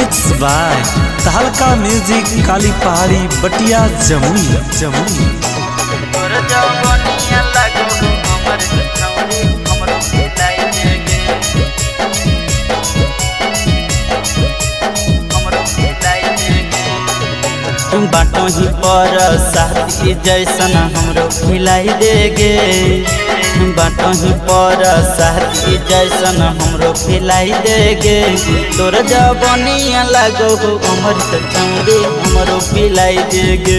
Mix by तहलका music काली पहाड़ी बटिया जमुई जमुई। बाटो ही पर साथी जैसन हमरो खिलाई देगे, बाटो ही पर साथी जैसन हमरो खिलाई देगे। तोर जवनिया लागो अमर छौड़ी हमरो खिलाई देगे,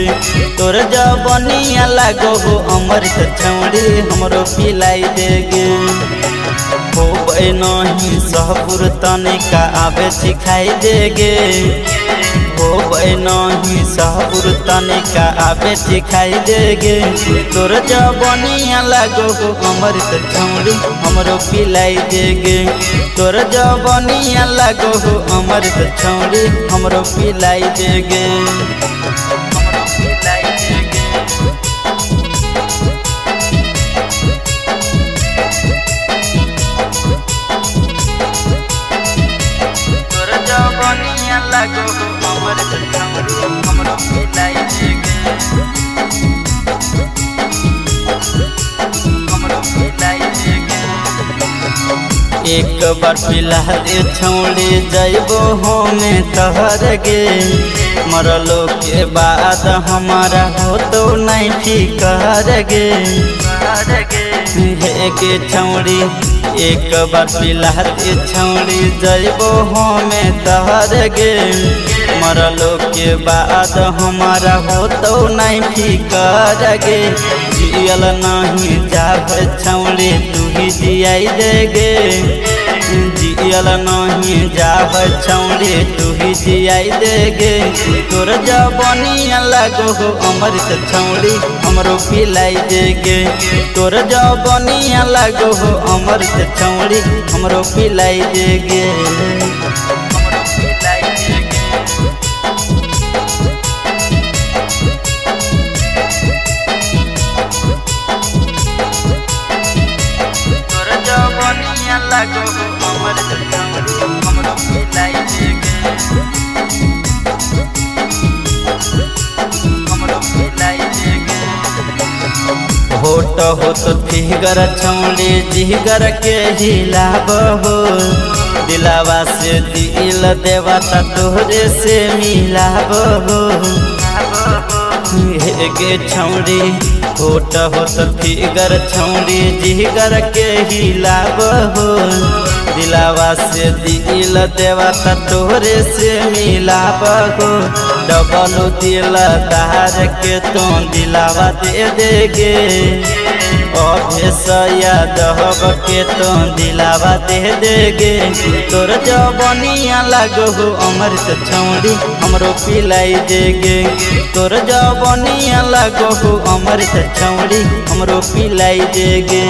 तोर जवनिया लागो अमर छौड़ी हमरो खिलाई देगे। हो नहीं सहपुर तनिका आवे सिखाई देगे, हो नहीं सहपुर तनिका आवे सिखाई देगे। तोर जवनिया लागो अमर छौड़ी हमरो पिलाई देगे, तोर जवनिया लागो अमर छौड़ी हमरो पिलाई देगे। लागो अमर छौड़ी हमरो पिलाई देगे, हमरो पिलाई देगे। एक बार पिला दे छौड़ी जइबो होमे तहर गे, मरलो के बाद हमारा हो तो नहीं फिकर गे। हे गे छौड़ी एक बार पिला दे छौड़ी जइबो होमे तहर गे, मरलो के बाद हमारा हो तो नहीं फिकर गे। जियल नहीं जाब छौड़ी तू ही जियाई देगे, जियल नहीं जाब छौड़ी तू ही जियाई देगे। तोर जवनिया लागो अमर छौड़ी हमरो पिलाई देगे, तोर जवनिया लागो अमर छौड़ी हमरो पिलाई देगे। लागो अमर छौड़ी हमरो पिलाई देगे, हमरो पिलाई देगे। होट होत फिगर छौड़ी जिगर के हिलाब हो, दिलावा से दिल देवा ता तोहरे से मिलाब हो। हे गे छौड़ी होट होत फिगर छौड़ी जिगर के हिलाब हो, दिलावा से दिल देवा ता तोहरे से मिलाब हो। डबल दिल दार के तो दिलावा दे देगे, अभेसया दहब के तो दिलावा दे देगे। तोर जवनिया लागो अमर छौड़ी हमरो पिलाई देगे, तोर जवनिया लागो अमर छौड़ी हमरो पिलाई देगे।